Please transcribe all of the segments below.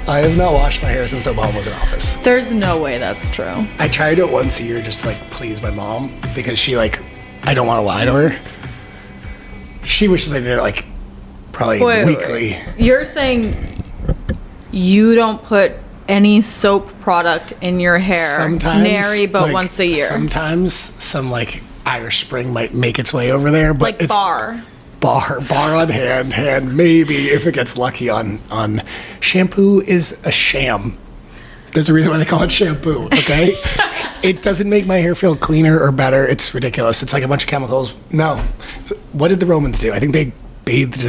I have not washed my hair since Obama was in office. There's no way that's true. I try to do it once a year just to like please my mom because she like, I don't want to lie to her. She wishes I did it like probably weekly. Wait. You're saying you don't put any soap product in your hair, sometimes, nary but like, once a year. Sometimes some like Irish Spring might make its way over there, but like it's bar on hand, maybe if it gets lucky on shampoo is a sham. There's a reason why they call it shampoo, okay? It doesn't make my hair feel cleaner or better. It's ridiculous. It's like a bunch of chemicals. No. What did the Romans do? I think they bathed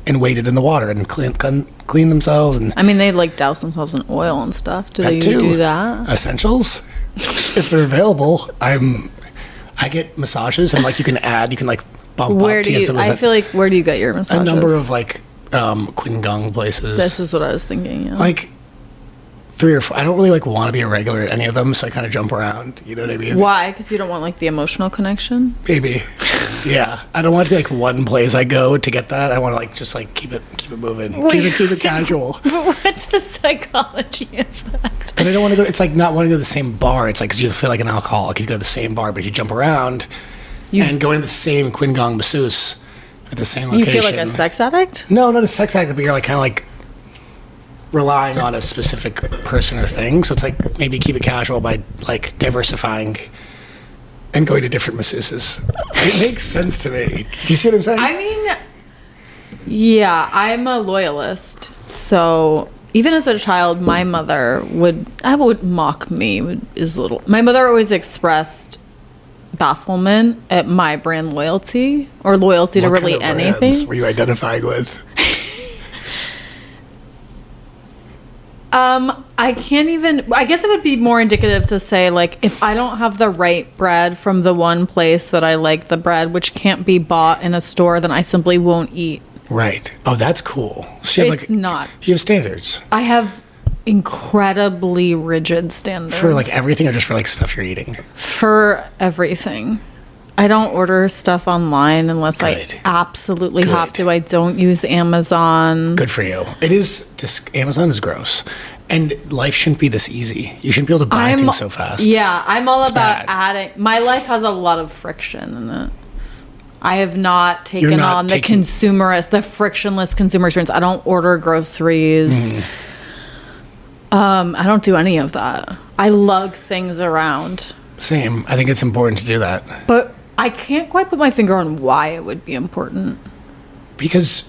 and waded in the water and clean themselves. And I mean, they like douse themselves in oil and stuff. Do they do that? Essentials, if they're available. I get massages and like you can like bump where up do to get you? some. I feel like where do you get your massages? A number of like Quingang places. This is what I was thinking. Yeah. Like 3 or 4. I don't really like want to be a regular at any of them, so I kind of jump around. You know what I mean? Why? Because you don't want like the emotional connection. Maybe. Yeah. I don't want to be like one place I go to get that. I want to like just like keep it moving. Wait. Keep it casual. But what's the psychology of that? But I don't want to go. It's like not wanting to go to the same bar. It's like because you feel like an alcoholic. You go to the same bar, but if you jump around and go into the same Quingang masseuse at the same location. You feel like a sex addict? No, not a sex addict, but you're like kind of like relying on a specific person or thing. So it's like maybe keep it casual by like diversifying and going to different masseuses. It makes sense to me. Do you see what I'm saying? I mean, yeah, I'm a loyalist. So even as a child, my mother would mock me. My mother always expressed bafflement at my brand loyalty or loyalty to really anything. What were you identifying with? I can't even, I guess it would be more indicative to say, like, if I don't have the right bread from the one place that I like the bread, which can't be bought in a store, then I simply won't eat. Right. Oh, that's cool. So you have It's not. You have standards. I have incredibly rigid standards. For like everything or just for like stuff you're eating? For everything. I don't order stuff online unless I absolutely have to. I don't use Amazon. Good for you. It is, Amazon is gross. And life shouldn't be this easy. You shouldn't be able to buy things so fast. Yeah, I'm all about adding. My life has a lot of friction in it. I have not taken on the frictionless consumer experience. I don't order groceries. I don't do any of that. I lug things around. Same. I think it's important to do that. But I can't quite put my finger on why it would be important. Because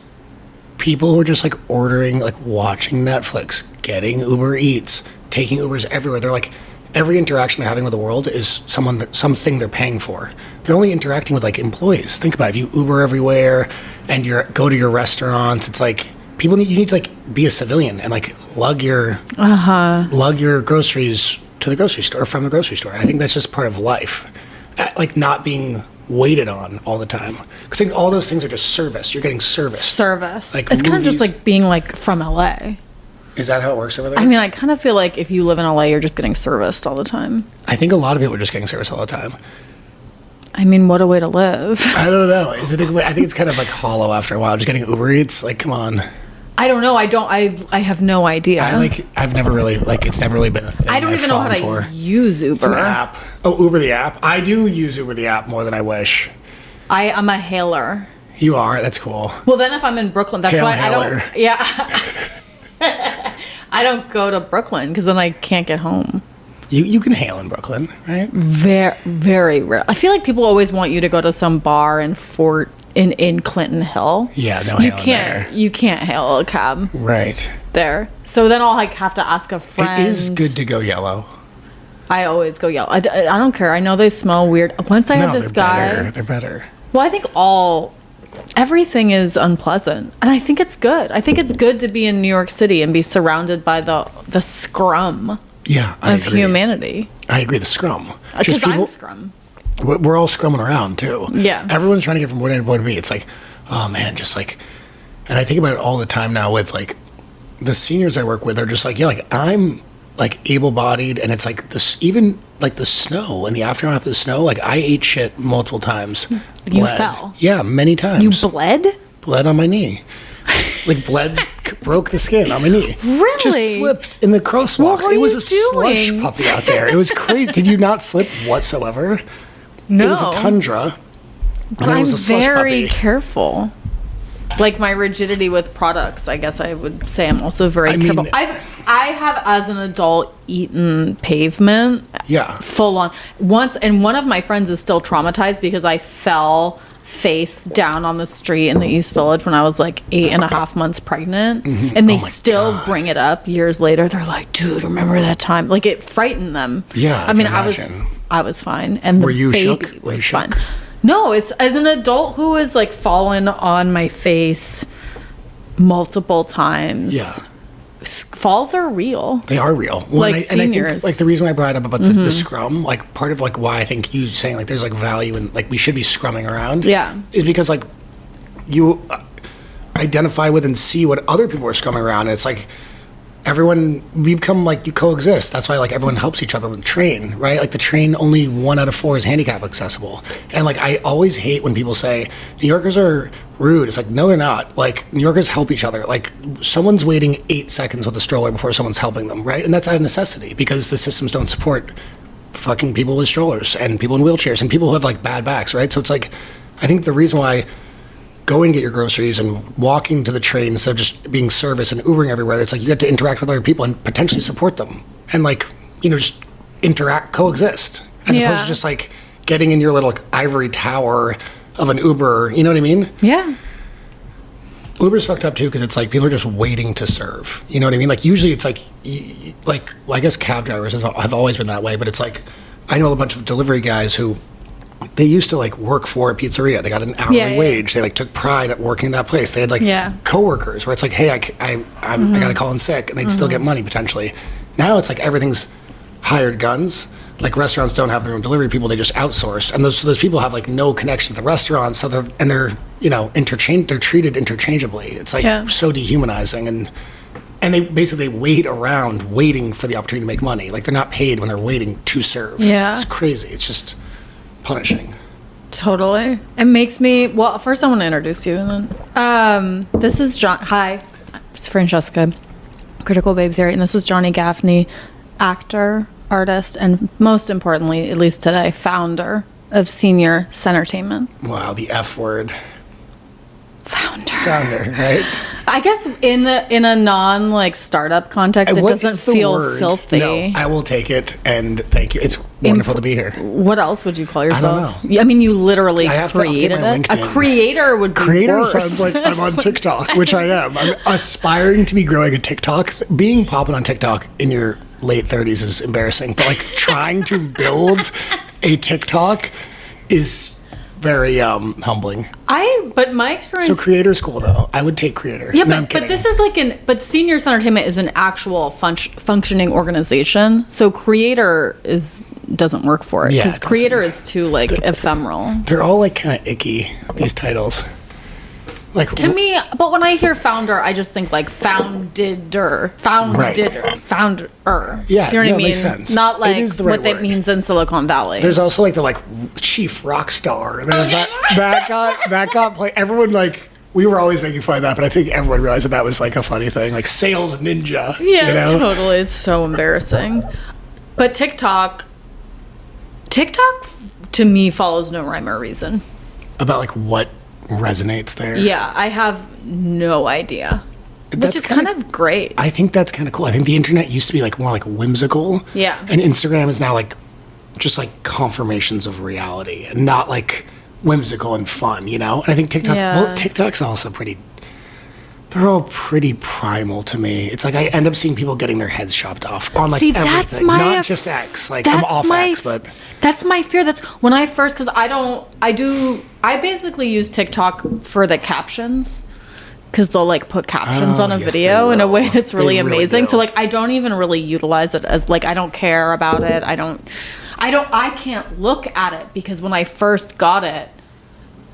people were just like ordering, like watching Netflix, getting Uber Eats, taking Ubers everywhere. They're like, every interaction they're having with the world is something they're paying for. They're only interacting with like employees. Think about it. If you Uber everywhere and go to your restaurants, it's like you need to like be a civilian and like lug your groceries to the grocery store or from the grocery store. I think that's just part of life. Like not being waited on all the time. Because I think all those things are just service. You're getting service. Like it's kind of just like being like from LA. Is that how it works over there? I mean, I kind of feel like if you live in LA, you're just getting serviced all the time. I think a lot of people are just getting service all the time. I mean, what a way to live. I don't know. I think it's kind of like hollow after a while. Just getting Uber Eats, like, come on. I don't know. I have no idea. I've never really, like, it's never really been a thing. I don't even know how to use Uber. It's an app. Oh, Uber the app. I do use Uber the app more than I wish. I'm a hailer. You are? That's cool. Well, then if I'm in Brooklyn, that's why I don't. Yeah. I don't go to Brooklyn because then I can't get home. You can hail in Brooklyn, right? Very, very rare. I feel like people always want you to go to some bar in Clinton Hill. Yeah, no hailing there. You can't hail a cab. Right. There. So then I'll like have to ask a friend. It is good to go yellow. I always go yellow. I don't care. I know they smell weird. Once I had this guy. They're better. Well, I think everything is unpleasant, and I think it's good. I think it's good to be in New York City and be surrounded by the scrum. Yeah, I agree. Humanity. I agree. The scrum. Because I'm scrum. We're all scrumming around too. Yeah. Everyone's trying to get from point A to point B. It's like, oh man, just like, and I think about it all the time now with like the seniors I work with are just like, yeah, like I'm like able-bodied, and it's like this, even like the snow and the aftermath of the snow. Like I ate shit multiple times. You fell. Yeah, many times. You bled? Bled on my knee. Like bled broke the skin on my knee. Really? Just slipped in the crosswalks. What were It was you a slush doing? puppy out there. It was crazy. Did you not slip whatsoever? No. It was a tundra. But And then it I'm was a slush very puppy. careful. Like my rigidity with products, I guess I would say I'm also very I mean- careful. I have, as an adult, eaten pavement. Yeah. Full on. Once, and one of my friends is still traumatized because I fell face down on the street in the East Village when I was like 8.5 months pregnant. And they Oh my still God. bring it up years later. They're like, dude, remember that time? Like, it frightened them. Yeah, I mean, can imagine. I was fine. And Were the you baby shook? Were you was shook? fine. No, it's as an adult who has like fallen on my face multiple times. Yeah. Falls are real. They are real. Well, Like and I think seniors. like the reason I brought up about the scrum, like part of like why I think you saying like there's like value in like we should be scrumming around. Yeah. Is because like you identify with and see what other people are scrumming around, and it's like everyone we become like you coexist. That's why like everyone helps each other on the train, right? Like the train only 1 out of 4 is handicap accessible, and like I always hate when people say New Yorkers are rude. It's like no, they're not. Like New Yorkers help each other. Like someone's waiting 8 seconds with a stroller before someone's helping them, right? And that's out of necessity because the systems don't support fucking people with strollers and people in wheelchairs and people who have like bad backs, right? So it's like I think the reason why going to get your groceries and walking to the train instead of just being service and Ubering everywhere, it's like you get to interact with other people and potentially support them and like, you know, just interact, coexist, as Yeah. opposed to just like getting in your little like, ivory tower of an Uber, you know what I mean? Yeah. Uber's fucked up too because it's like people are just waiting to serve. You know what I mean? Like usually it's like, well, I guess cab drivers have always been that way, but it's like I know a bunch of delivery guys who they used to like work for a pizzeria. They got an hourly Yeah. wage. They like took pride at working in that place. They had like Yeah. coworkers where it's like, hey, I got to call in sick, and they'd still get money potentially. Now it's like everything's hired guns. Like restaurants don't have their own delivery people; they just outsource, and those people have like no connection to the restaurant. So they're you know they're treated interchangeably. It's like Yeah. so dehumanizing, and they basically wait around waiting for the opportunity to make money. Like they're not paid when they're waiting to serve. Yeah. It's crazy. It's just punishing. Totally. It makes me, well, first I want to introduce you. And then, this is John. Hi, it's Francesca, Critical Babe Theory. And this is Johnny Gaffney, actor, artist, and most importantly, at least today, founder of Senior Centertainment. Wow, the F word. Founder. Right? I guess in a non like startup context, it What doesn't is the feel word? filthy. No, I will take it, and thank you. It's wonderful to be here. What else would you call yourself? know. I mean, you literally I have to update created my it. A LinkedIn. creator would be Creator worse. sounds like I'm on TikTok, which I am. I'm aspiring to be growing a TikTok. Being popping on TikTok in your late 30s is embarrassing, but like trying to build a TikTok is very humbling. But my So experience. creator school though, I would take creator. Yeah, No, I'm but kidding. this is like but Senior Entertainment is an actual functioning organization. So creator doesn't work for it Yeah, because it doesn't. creator is too like ephemeral They're all like kind of icky, these titles. Like to me. But when I hear founder, I just think like founder. Right. Founder. Yeah, See what no, I it mean? makes sense. Not It like is the right what that word. means in Silicon Valley. There's also like the like chief rock star. There's that got play. Everyone like we were always making fun of that, but I think everyone realized that was like a funny thing, like sales ninja. Yeah, you know? totally. It's so embarrassing. But TikTok to me follows no rhyme or reason. About like what resonates there. Yeah, I have no idea. That's Which is kind of great. I think that's kind of cool. I think the internet used to be like more like whimsical. Yeah. And Instagram is now like just like confirmations of reality and not like whimsical and fun, you know? And I think TikTok, Yeah. well, TikTok's also they're all pretty primal to me. It's like I end up seeing people getting their heads chopped off on like See, everything. that's my Not just X. Like I'm off X, but that's my fear. That's when I first, because I basically use TikTok for the captions. Because they'll like put captions Oh, on a yes, video they in a will. way that's really They really amazing. do. So like I don't even really utilize it as like I don't care about it. I can't look at it because when I first got it,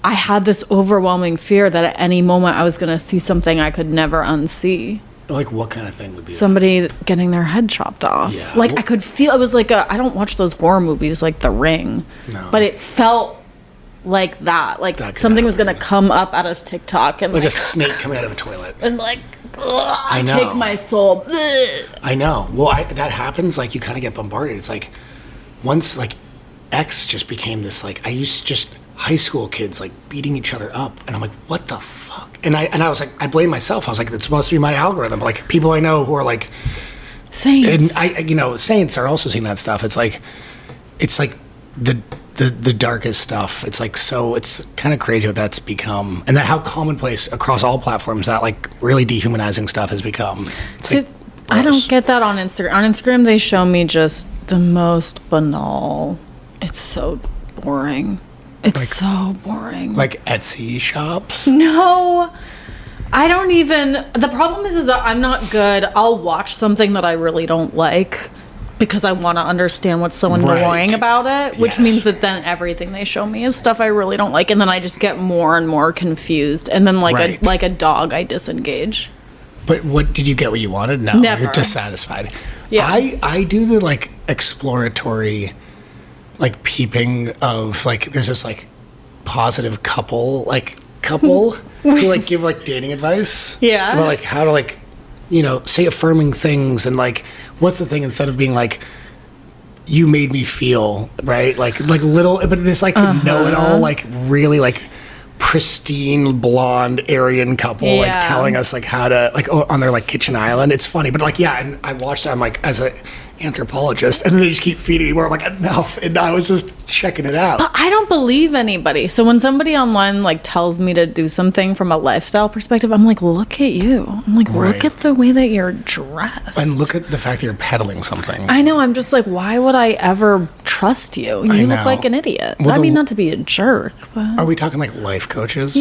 I had this overwhelming fear that at any moment I was going to see something I could never unsee. like what kind of thing would be Somebody getting their head chopped off. Yeah. Like Well- I could feel it was like I don't watch those horror movies like The Ring. No. But it felt like that. Like That could something was happen. gonna come up out of TikTok and Like a snake coming out of a toilet. and like I know. take my soul. Ugh. I know. Well, that happens. Like you kind of get bombarded. It's like once like X just became this like I used to just high school kids like beating each other up, and I'm like, what the fuck? And I was like, I blame myself. I was like, it's supposed to be my algorithm. Like people I know who are like, Saints. and saints are also seeing that stuff. It's like the darkest stuff. It's like so. It's kind of crazy what that's become, and that how commonplace across all platforms that like really dehumanizing stuff has become. It's like, I gross. don't get that on Instagram. On Instagram, they show me just the most banal. It's so boring. It's Like- so boring. Like Etsy shops. No, I don't even. The problem is that I'm not good. I'll watch something that I really don't like because I want to understand what's so annoying Right. about it, which Yes. means that then everything they show me is stuff I really don't like, and then I just get more and more confused, and then Right. like a dog, I disengage. But what did you get? What you wanted? No, Never. you're dissatisfied. Yeah. I do the like exploratory, like peeping of like there's this like positive couple who like give like dating advice. Yeah. About like how to like say affirming things and like what's the thing instead of being like you made me feel right like little but this like know-it-all like really like pristine blonde Aryan couple Yeah. like telling us like how to like on their like kitchen island. It's funny, but like yeah, and I watched that. I'm like as a anthropologist, and then they just keep feeding me more. I'm like enough, and I was just checking it out. But I don't believe anybody. So when somebody online like tells me to do something from a lifestyle perspective, I'm like, look at you. I'm like, Right. look at the way that you're dressed. And look at the fact that you're peddling something. I know. I'm just like, why would I ever trust you? You I look know. like an idiot. Well, I mean, the- not to be a jerk, but Are we talking like life coaches?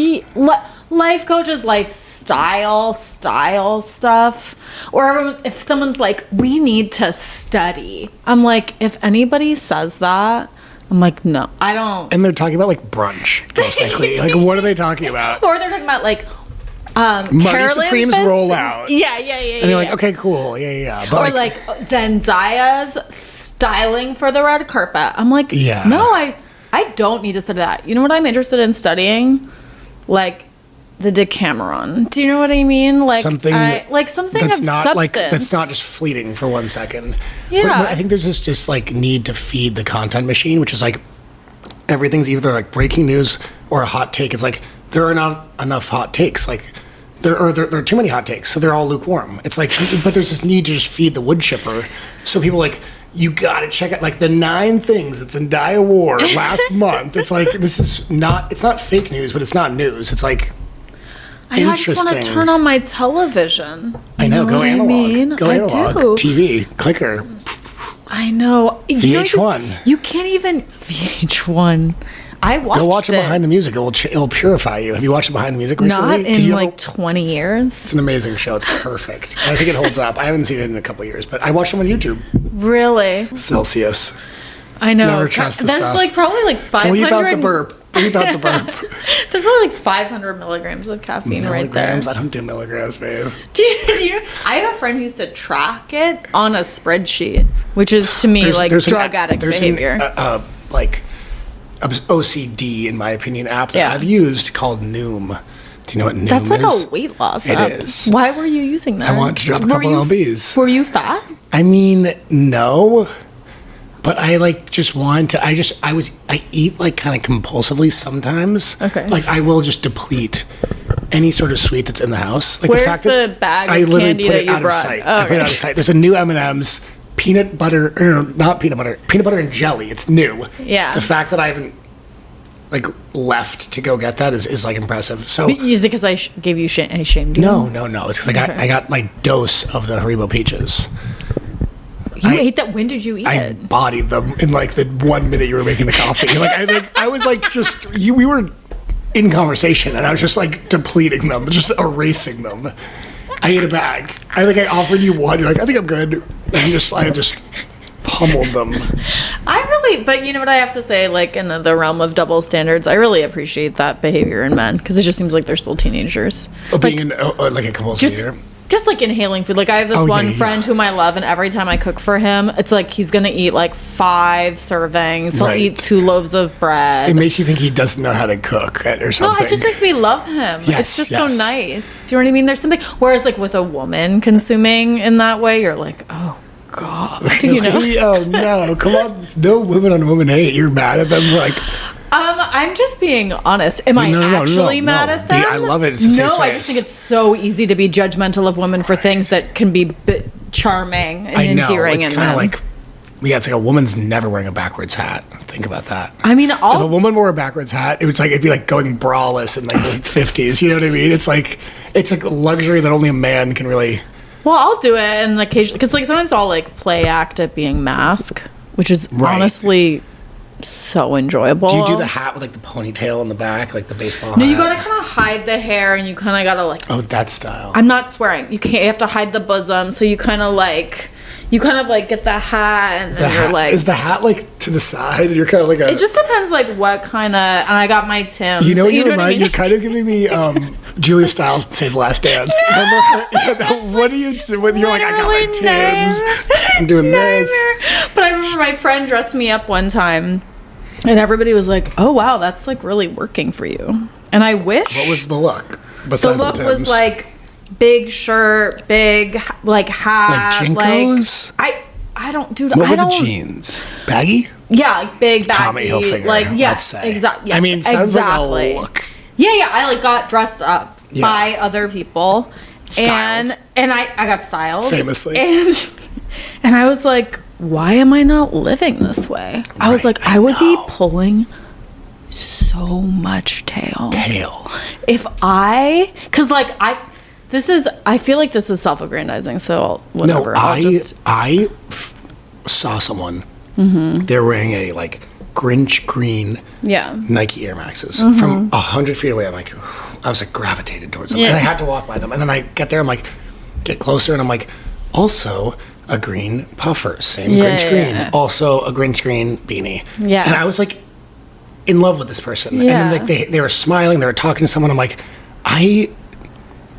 life coaches, lifestyle, style stuff. Or if someone's like, we need to study. I'm like, if anybody says that, I'm like, no, I don't. And they're talking about like brunch, most likely. Like, what are they talking about? Or they're talking about like Marty Carolyn Supreme's Fest- rollout. Yeah. And you're like, okay, cool, yeah. But Or like Zendaya's styling for the red carpet. I'm like, Yeah. no, I don't need to study that. You know what I'm interested in studying? Like the Decameron. Do you know what I mean? Like something something that's of not substance. like that's not just fleeting for 1 second. Yeah. But I think there's this just like need to feed the content machine, which is like everything's either like breaking news or a hot take. It's like there are not enough hot takes. Like there are too many hot takes, so they're all lukewarm. It's like, but there's this need to just feed the wood chipper. So people like, you gotta check out like the 9 things that Zendaya wore last month. It's like it's not fake news, but it's not news. It's like I know, I just want to interesting. turn on my television. I know, go what analog. mean? Go I analog. do. TV, clicker. I know. You know, VH1. You can't even VH1. I watched Go watch it it behind the music. It'll purify you. Have you watched it behind the music recently? not in like 20 years. It's an amazing show. It's perfect. And I think it holds up. I haven't seen it in a couple of years, but I watched it on YouTube. Really? Celsius. I know. Never trust the There's stuff. like probably like 500. Bleep out the burp. Bleep out the burp. There's probably like 500 milligrams of caffeine right there. Milligrams? I don't do milligrams, babe. Do you, I have a friend who used to track it on a spreadsheet, which is to me like There's drug addict behavior. Like OCD, in my opinion, app that Yeah. I've used called Noom. Do you know what Noom That's like is? a weight loss It app. is. Why were you using that? I wanted to drop a Were couple you- lbs. Were you fat? I mean, no. But I like just want to. I eat like kind of compulsively sometimes. Okay. Like I will just deplete any sort of sweet that's in the house. Like Where's the fact that the bag I of literally candy put that it you out brought? of sight. Oh, I put it out okay. of sight. There's a new M&M's peanut butter. Or no, not peanut butter and jelly. It's new. Yeah. The fact that I haven't like left to go get that is like impressive. So Is it because I gave you I shamed you? no. It's because Okay. I got my dose of the Haribo peaches. You I- ate that. When did you eat I it? bodied them in like the 1 minute you were making the coffee. I was like we were in conversation and I was just like depleting them, just erasing them. I ate a bag. I think I offered you one. You're like, I think I'm good. And I just pummeled them. But you know what I have to say, like in the realm of double standards, I really appreciate that behavior in men because it just seems like they're still teenagers. Being like a compulsive eater. just like inhaling food. Like I have this one friend whom I love, and every time I cook for him, it's like he's gonna eat like 5 servings. He'll eat 2 loaves of bread. It makes you think he doesn't know how to cook or something. No, it just makes me love him. Yes, it's just so nice. Do you know what I mean? There's something. Whereas like with a woman consuming in that way, you're like, oh God, you know? Oh no, come on, no woman on woman hate. You're mad at them, like. I'm just being honest. Am I actually mad at them? I love it. It's a safe I space. just think it's so easy to be judgmental of women for things that can be charming and endearing. It's kind of like, it's like a woman's never wearing a backwards hat. Think about that. I mean, if a woman wore a backwards hat, it'd be like going braless in like the 50s. You know what I mean? It's like a luxury that only a man can really. Well, I'll do it, and occasionally, because like sometimes I'll like play act at being masked, which is honestly so enjoyable. Do you do the hat with like the ponytail in the back, like the baseball hat? No, you gotta kind of hide the hair, and you kind of gotta like. Oh, that style. I'm not swearing. You can't. You have to hide the bosom, so you kind of like get the hat, and then you're like. Is the hat like to the side, and you're kind of like a. It just depends, like what kind of. And I got my Tim's. You know what you remind? I mean? You're kind of giving me Julia Stiles to Save the Last Dance. What do you do when you're like, I got my Tim's, I'm doing this. But I remember my friend dressed me up one time, and everybody was like, "Oh wow, that's like really working for you." And I wish. What was the look? The look was like big shirt, big like hat, like JNCOs. I don't, dude. What were the jeans? Baggy? Yeah, like big baggy. Tommy Hilfiger. Like let's say. Exactly. Yes, I mean, sounds like a look. Yeah. I like got dressed up by other people, Styled. and I got styled famously, and I was like, why am I not living this way? I was like, I would be pulling so much tail. If I, because like I feel like this is self-aggrandizing, so whatever. No, I saw someone. They're wearing a like Grinch green Nike Air Maxes from 100 feet away. I was like gravitated towards them, and I had to walk by them. And then I get there, I'm like, get closer, and I'm like, also a green puffer, same Grinch green, also a Grinch green beanie. Yeah, and I was like in love with this person, and then like they were smiling, they were talking to someone. I'm like, I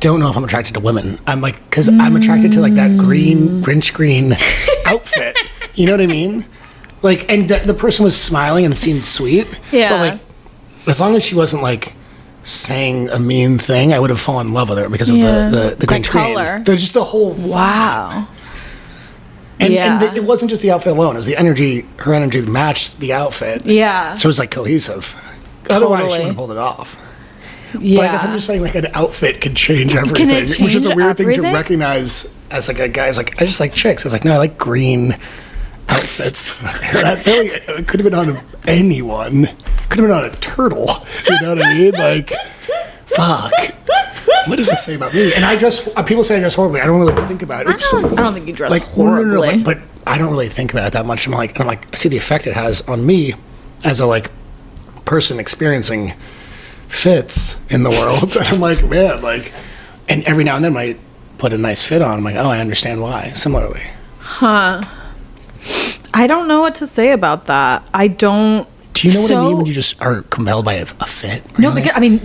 don't know if I'm attracted to women. I'm like, because I'm attracted to like that green Grinch green outfit. You know what I mean? Like, and the person was smiling and seemed sweet. Yeah. But like, as long as she wasn't like saying a mean thing, I would have fallen in love with her because of the Grinch color. Green. Just the whole vibe. Wow. And it wasn't just the outfit alone. It was the energy. Her energy matched the outfit. Yeah. So it was like cohesive. Otherwise, she would have pulled it off. Yeah. But I guess I'm just saying, like, an outfit can change everything, which is a weird thing to recognize as like a guy who's like, I just like chicks. It's like, no, I like green outfits. That really, it could have been on anyone. Could have been on a turtle. You know what I mean? Like, fuck. What does this say about me? And people say I dress horribly. I don't really think about it. I don't think you dress horribly. No, but I don't really think about it that much. I'm like, I see the effect it has on me as a like person experiencing fits in the world. And I'm like, man, like, and every now and then when I put a nice fit on, I'm like, oh, I understand why. Similarly. Huh. I don't know what to say about that. I don't. Do you know what I mean when you just are compelled by a fit? Really? No, because I mean,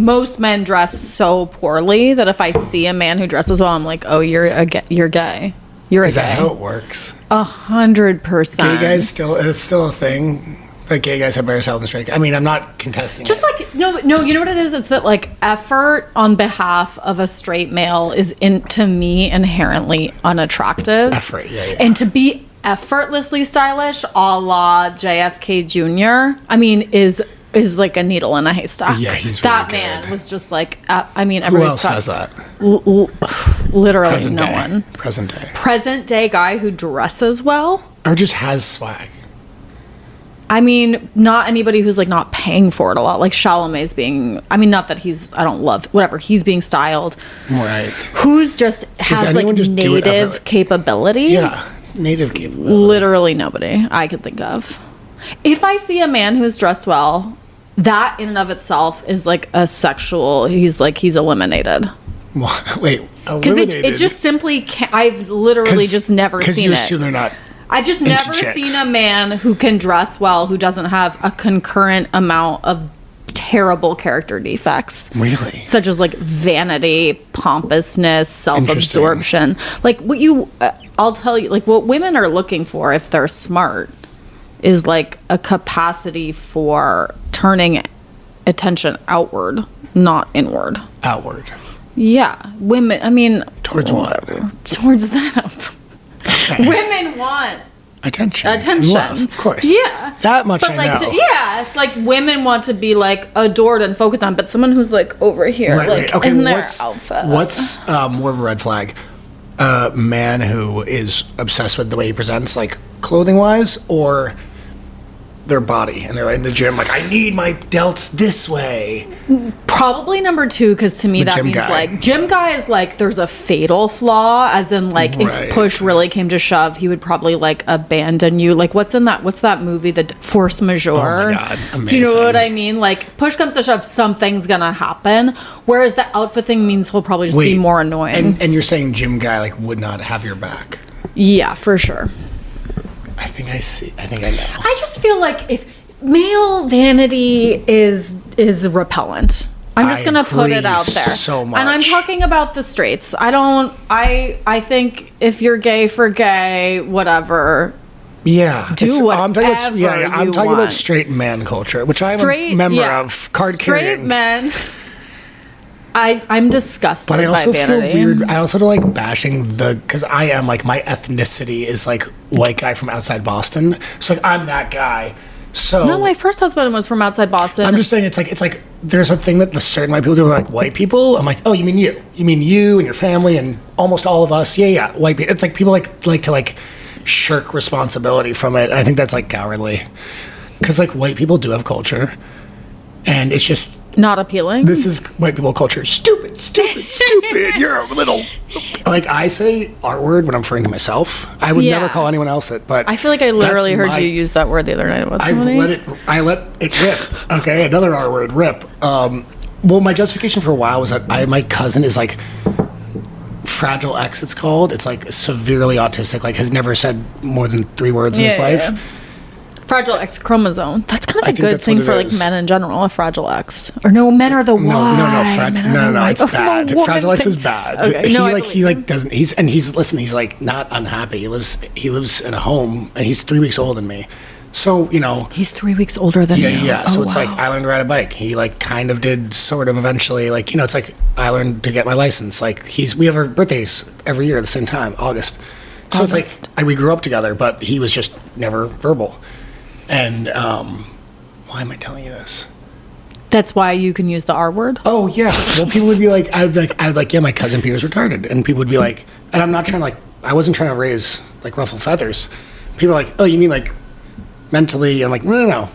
most men dress so poorly that if I see a man who dresses well, I'm like, oh, you're gay. You're Is that how it works? 100%. Gay guys it's still a thing. Like gay guys have better health and strength. I mean, I'm not contesting. Just it. like no, you know what it is? It's that like effort on behalf of a straight male is to me inherently unattractive. Effort, yeah. And to be effortlessly stylish, a la JFK Jr. I mean, is like a needle in a haystack. Yeah, he's that really man good. was just like. I mean, who else has that? Literally no one. Present day guy who dresses well or just has swag. I mean, not anybody who's like not paying for it a lot. Like Chalamet's being, I mean, not that I don't love, whatever, he's being styled. Right. Who's just has like just native capability? Yeah, native capability. Literally nobody I could think of. If I see a man who's dressed well, that in and of itself is like a sexual, he's eliminated. Wait, eliminated? Because it just simply can't, I've literally just never seen it. Because you assume they're not. I've just never seen a man who can dress well who doesn't have a concurrent amount of terrible character defects. Really? Such as like vanity, pompousness, self-absorption. Like what I'll tell you, like what women are looking for if they're smart is like a capacity for turning attention outward, not inward. Outward. Yeah. Women, I mean. Towards what? Towards them. Okay. Women want attention. And love, of course. Yeah. That much I like, know. Yeah. Like women want to be like adored and focused on, but someone who's like over here, like Okay, in their outfit. What's more of a red flag? A man who is obsessed with the way he presents, like clothing wise, or their body, and they're like in the gym, like, I need my delts this way. Probably number 2, because to me The that gym means guy. like gym guy is like there's a fatal flaw, as in like Right. if push really came to shove, he would probably like abandon you. Like what's that movie, the Force Majeure? Oh my God, Do you know amazing. what I mean? Like push comes to shove, something's gonna happen. Whereas the outfit thing means he'll probably just be more annoying. And you're saying gym guy like would not have your back? Yeah, for sure. I think I see. I think I know. I just feel like if male vanity is repellent. I'm just I gonna put it agree out there. so much. And I'm talking about the straights. I think if you're gay for gay, whatever. Yeah. Do it's- I'm talking about, whatever I'm you talking want. about straight man culture, which I'm a member of. Card Straight carrying. men. I'm disgusted But I also by feel vanity. weird. I also don't like bashing because I am like, my ethnicity is like white guy from outside Boston. So like, I'm that guy. So No, my first husband was from outside Boston. I'm just saying it's like there's a thing that the certain white people do with like white people. I'm like, oh, you mean you and your family and almost all of us. Yeah, white people. It's like people like to like shirk responsibility from it. And I think that's like cowardly because like white people do have culture, and it's just not appealing. this is white people culture. Stupid. You're a little like I say R word when I'm referring to myself. I would Yeah. never call anyone else it, but I feel like I literally that's heard you use that word the other night. What's I let it rip. Okay, another R word, rip. Well, my justification for a while was that my cousin is like Fragile X. It's called. It's like severely autistic. Like has never said more than 3 words in his life. Yeah. Fragile X chromosome. That's kind of I a think good that's thing what it for like is. men in general. A fragile X, or no, men are the Y. No, it's bad. Woman Fragile X thing. is bad. Okay, He no, I like believe he you. like doesn't. He's like not unhappy. He lives in a home, and he's 3 weeks older than me. So He's 3 weeks older than you. yeah. So Oh, it's wow. like I learned to ride a bike. He like kind of did sort of eventually. Like it's like I learned to get my license. Like we have our birthdays every year at the same time, August. So it's August. like we grew up together, but he was just never verbal. And why am I telling you this? That's why you can use the R word. Oh yeah. Well, people would be like, I would like, yeah, my cousin Peter's retarded, and people would be like, and I'm not trying to like, I wasn't trying to raise like ruffle feathers. People are like, oh, you mean like mentally? I'm like, no,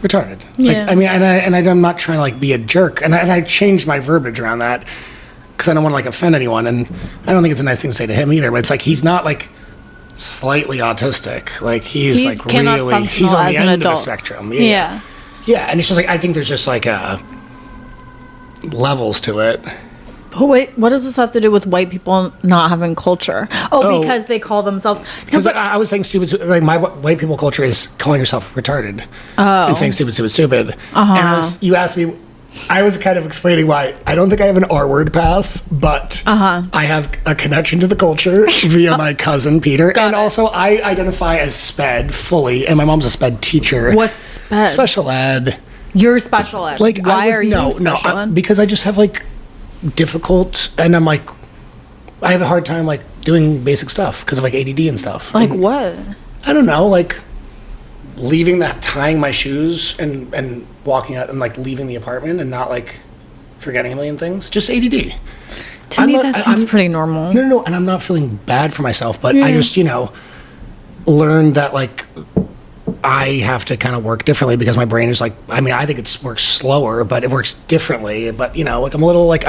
retarded. Yeah. Like, I mean, and I'm not trying to like be a jerk, and I changed my verbiage around that because I don't want to like offend anyone, and I don't think it's a nice thing to say to him either. But it's like he's not like slightly autistic. Like he's He like cannot really, function he's on as the an end of the adult. spectrum. Yeah. Yeah, and it's just like I think there's just like levels to it. But wait, what does this have to do with white people not having culture? Oh, because they call themselves. No, Because but- I was saying stupid. Like my white people culture is calling yourself retarded and saying stupid. And you asked me. I was kind of explaining why I don't think I have an R word pass, but I have a connection to the culture via my cousin Peter, and it. also I identify as SPED fully, and my mom's a SPED teacher. What's SPED? Special ed. You're special ed. Like Why are you special ed? because I just have like difficult, and I'm like I have a hard time like doing basic stuff because of like ADD and stuff. Like And what? I don't know, like leaving tying my shoes and walking out and like leaving the apartment and not like forgetting a million things. Just ADD. To me, that seems pretty normal. No, and I'm not feeling bad for myself, but I just learned that like I have to kind of work differently because my brain is like, I mean, I think it works slower, but it works differently. But like I'm a little like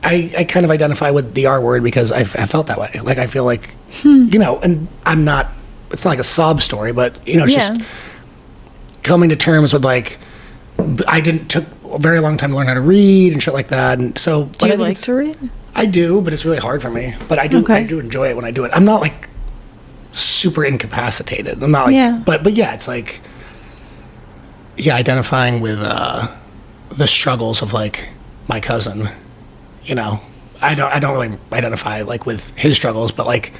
I kind of identify with the R word because I felt that way. Like I feel like and I'm not. It's not like a sob story, but it's just coming to terms with like took a very long time to learn how to read and shit like that. And so, Do you like to read? I do, but it's really hard for me. But I do. Okay. I do enjoy it when I do it. I'm not like super incapacitated. I'm not like. Yeah. But yeah, it's like. identifying with the struggles of like my cousin. You know, I don't really identify like with his struggles, but like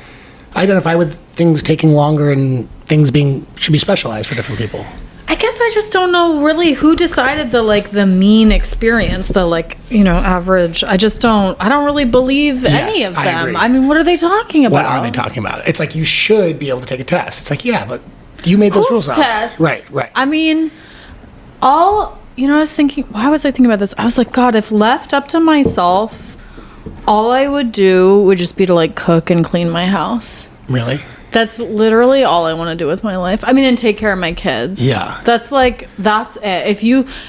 I identify with things taking longer and things should be specialized for different people. I guess I just don't know really who decided the mean experience, the average. I don't really believe any of them. I agree. I mean, what are they talking about? What are they talking about? It's like you should be able to take a test. It's like, yeah, but you made those rules up. Right. I mean, I was thinking, why was I thinking about this? I was like, God, if left up to myself, all I would do would just be to like cook and clean my house. Really? That's literally all I want to do with my life. I mean, and take care of my kids. Yeah. That's it.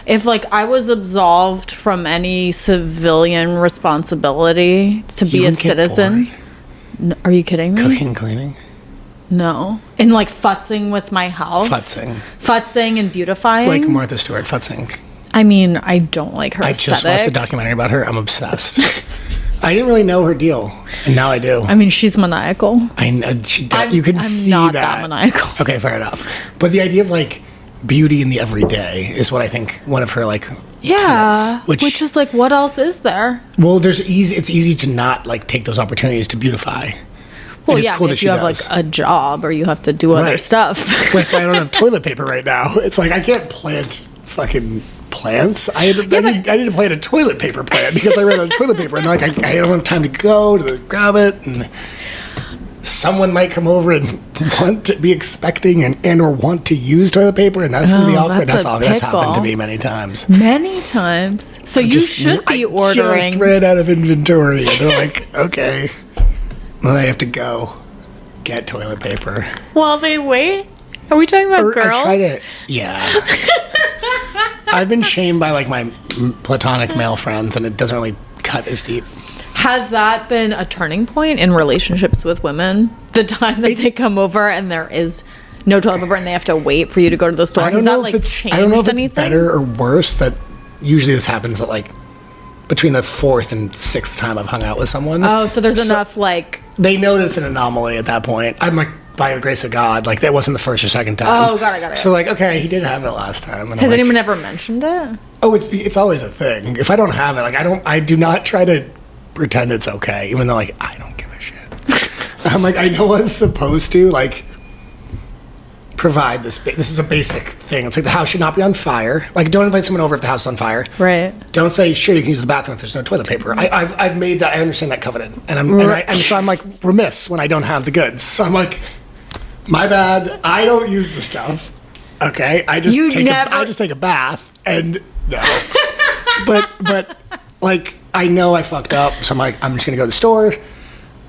If I was absolved from any civilian responsibility to be a citizen. No, are you kidding me? Cooking, cleaning? No. And like futzing with my house. Futzing and beautifying. Like Martha Stewart futzing. I mean, I don't like her aesthetic. I just watched a documentary about her. I'm obsessed. I didn't really know her deal, and now I do. I mean, she's maniacal. I know you can see I'm not that. that maniacal. Okay, fair enough. But the idea of like beauty in the everyday is what I think one of her like tenets, which is like, what else is there? Well, it's easy to not like take those opportunities to beautify. Well, yeah, cool if you have like a job or you have to do other stuff. That's why I don't have toilet paper right now. It's like I can't plant fucking plants. I need to plant a toilet paper plant because I ran out of toilet paper, and like I don't have time to go to grab it, and someone might come over and want to be expecting and or want to use toilet paper, and that's going to be awkward. That's happened to me many times. So you should be ordering. I just ran out of inventory, and they're like, okay, well, I have to go get toilet paper while they wait. Are we talking about girls? I try to, yeah. I've been shamed by like my platonic male friends, and it doesn't really cut as deep. Has that been a turning point in relationships with women? The time that they come over and there is no toilet paper and they have to wait for you to go to the store? Has that like changed anything? I don't know if it's better or worse. That usually this happens at like between the fourth and sixth time I've hung out with someone. Oh, so there's enough like they know that it's an anomaly at that point. I'm like, by the grace of God, like that wasn't the first or second time. Oh, got it. So like, okay, he did have it last time. And has anyone ever mentioned it? Oh, it's always a thing. If I don't have it, like I do not try to pretend it's okay, even though like I don't give a shit. I'm like, I know I'm supposed to like provide this. This is a basic thing. It's like the house should not be on fire. Like, don't invite someone over if the house is on fire. Right. Don't say, sure, you can use the bathroom if there's no toilet paper. I've made that. I understand that covenant, and so I'm like remiss when I don't have the goods. So I'm like, my bad. I don't use the stuff. Okay, I just take a bath, and no. but like I know I fucked up, so I'm like, I'm just gonna go to the store.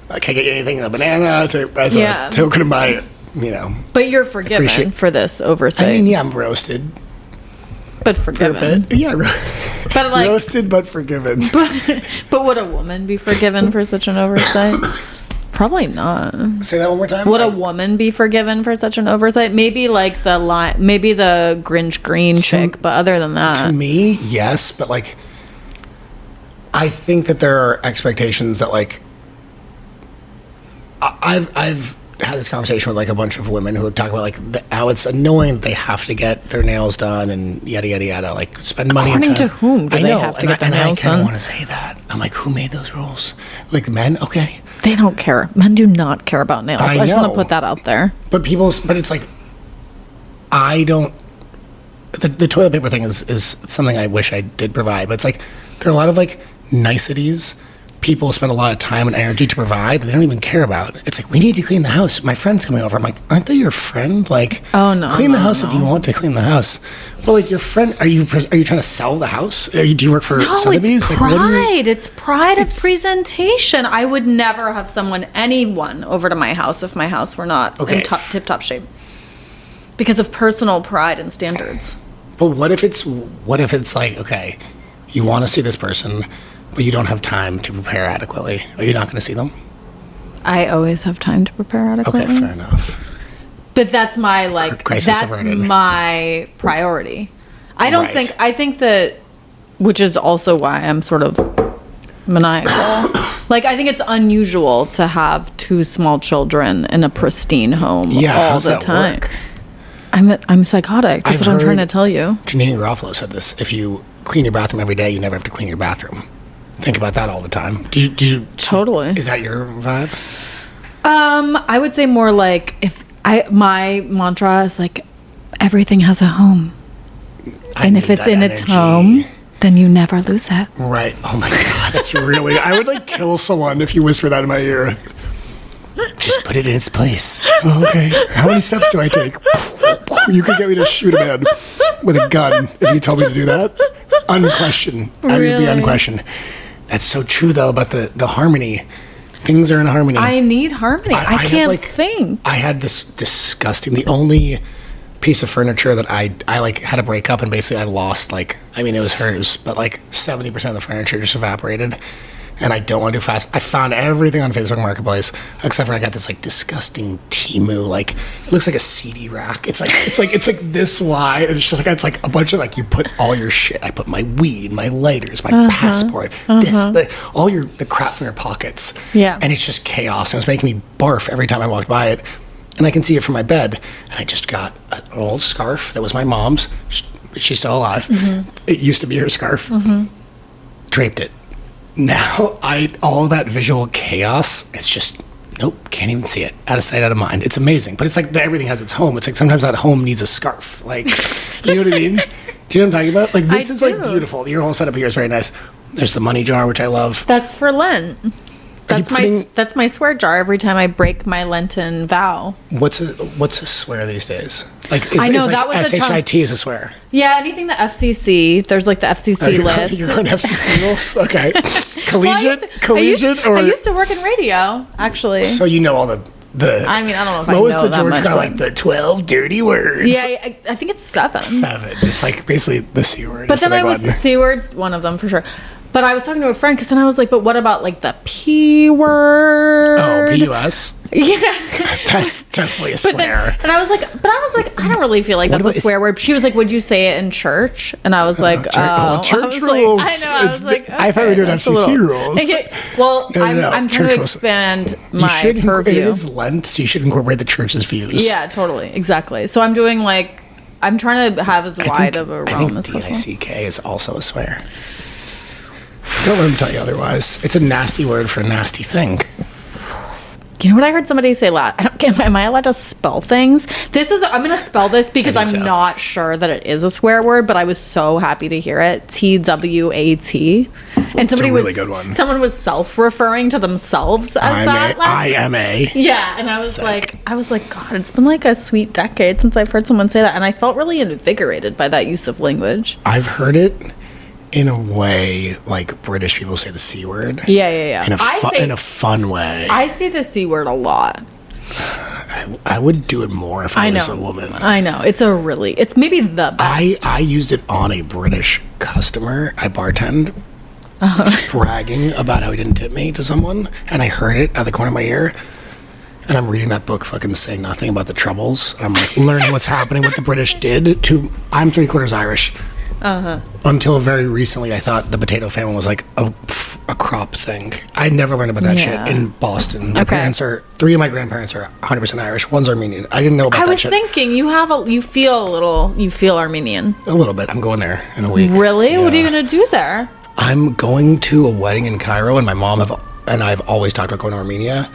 I can't get you anything, a banana as a token of my, But you're forgiven for this oversight. I mean, yeah, I'm roasted. But forgiven. Yeah, but like, roasted but forgiven. But would a woman be forgiven for such an oversight? Probably not. Say that one more time. Would a woman be forgiven for such an oversight? Maybe like maybe the Grinch green chick, but other than that. To me, yes, but like I think that there are expectations that like I've had this conversation with like a bunch of women who talk about like how it's annoying that they have to get their nails done and yada yada yada, like spend money. According to whom do they have to get their nails done? I kind of want to say that. I'm like, who made those rules? Like men, okay. They don't care. Men do not care about nails. I just want to put that out there. But it's like I don't. The toilet paper thing is something I wish I did provide, but it's like there are a lot of like niceties people spend a lot of time and energy to provide that they don't even care about. It's like, we need to clean the house. My friend's coming over. I'm like, aren't they your friend? Like, clean the house if you want to clean the house. Well, like your friend, are you trying to sell the house? Do you work for Sotheby's? It's pride. It's pride of presentation. I would never have anyone over to my house if my house were not in tip-top shape because of personal pride and standards. But what if it's like, okay, you want to see this person, but you don't have time to prepare adequately. Are you not going to see them? I always have time to prepare adequately. Okay, fair enough. But that's my my priority. I think that, which is also why I'm sort of maniacal. Like, I think it's unusual to have 2 small children in a pristine home all the time. Work? I'm psychotic. That's I've what I'm trying to heard tell you. Janine Garofalo said this. If you clean your bathroom every day, you never have to clean your bathroom. Think about that all the time. Do you Totally. Is that your vibe? I would say more like my mantra is like everything has a home. And if it's in its home, then you never lose it. Right. Oh my God, that's really... I would like kill someone if you whisper that in my ear. Just put it in its place. Oh, okay. How many steps do I take? You could get me to shoot a man with a gun if you told me to do that. Unquestioned. I would be unquestioned. That's so true though about the harmony. Things are in harmony. I need harmony. I can't think. I had this disgusting... The only piece of furniture that I like had to break up, and basically I lost like, I mean it was hers, but like 70% of the furniture just evaporated, and I don't want to do fast. I found everything on Facebook Marketplace except for I got this like disgusting Temu, like it looks like a CD rack. It's like this wide, and it's like a bunch of like, you put all your shit. I put my weed, my lighters, my passport, all the crap from your pockets. Yeah. And it's just chaos, and it's making me barf every time I walked by it. And I can see it from my bed. And I just got an old scarf that was my mom's. She's still alive. Mm-hmm. It used to be her scarf. Mm-hmm. Draped it. Now, all that visual chaos, it's just, nope, can't even see it. Out of sight, out of mind. It's amazing. But it's like everything has its home. It's like sometimes that home needs a scarf. Like, you know what I mean? Do you know what I'm talking about? Like, this is like beautiful. Your whole setup here is very nice. There's the money jar, which I love. That's for Lent. That's my swear jar every time I break my Lenten vow. What's a swear these days? Like I know like that was SHIT is a swear. Yeah, anything the FCC. There's like the FCC list. You're on FCC rules, okay? Collegiate, I used to work in radio, actually. So you know all the. I mean, I don't know if what I was know the that George much. got like the 12 dirty words. Yeah, I think it's 7. 7. It's like basically the C word. But then C word's one of them for sure. But I was talking to a friend because then I was like, but what about like the P word? Oh, PUS? Yeah. That's definitely a swear. And I was like, I don't really feel like that's a swear word. She was like, would you say it in church? And I was like, church rules. I was like, okay, I thought we were doing FCC rules. Okay. Well, I'm trying to expand my purview. It is Lent, so you should incorporate the church's views. Yeah, totally. Exactly. So I'm doing like, I'm trying to have as wide of a realm as possible. DICK is also a swear. Don't let them tell you otherwise. It's a nasty word for a nasty thing. You know what I heard somebody say am I allowed to spell things? I'm going to spell this because I'm not sure that it is a swear word, but I was so happy to hear it. TWAT. And somebody really good one. Someone was self-referring to themselves as IMA. Yeah, and I was like, God, it's been like a sweet decade since I've heard someone say that, and I felt really invigorated by that use of language. I've heard it in a way like British people say the C word. Yeah. In a fun way. I say the C word a lot. I would do it more if I was a woman. I know. It's maybe the best. I used it on a British customer. I bartend, bragging about how he didn't tip me to someone, and I heard it at the corner of my ear. And I'm reading that book, fucking saying nothing about the Troubles. And I'm like learning what's happening, what the British did to. I'm 3/4 Irish. Until very recently, I thought the potato famine was like a crop thing. I never learned about that shit in Boston. My parents 3 of my grandparents are 100% Irish. One's Armenian. I didn't know about that shit. I was thinking you feel Armenian. A little bit. I'm going there in a week. Really? Yeah. What are you going to do there? I'm going to a wedding in Cairo, and my mom and I've always talked about going to Armenia.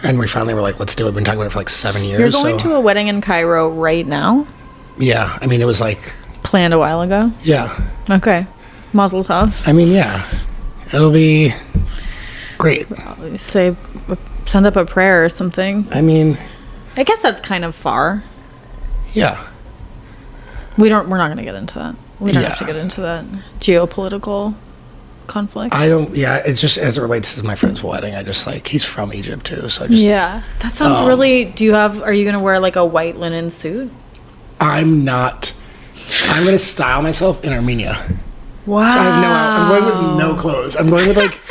And we finally were like, let's do it. We've been talking about it for like 7 years. You're going to a wedding in Cairo right now? Yeah. I mean, it was like... Planned a while ago? Yeah. Okay. Mazel tov. I mean, yeah. It'll be great. Send up a prayer or something. I mean... I guess that's kind of far. Yeah. We're not going to get into that. We don't have to get into that geopolitical conflict. It's just as it relates to my friend's wedding. I just like, he's from Egypt too, so I just... Yeah. That sounds really... are you going to wear like a white linen suit? I'm going to style myself in Armenia. Wow. So I'm going with no clothes. I'm going with like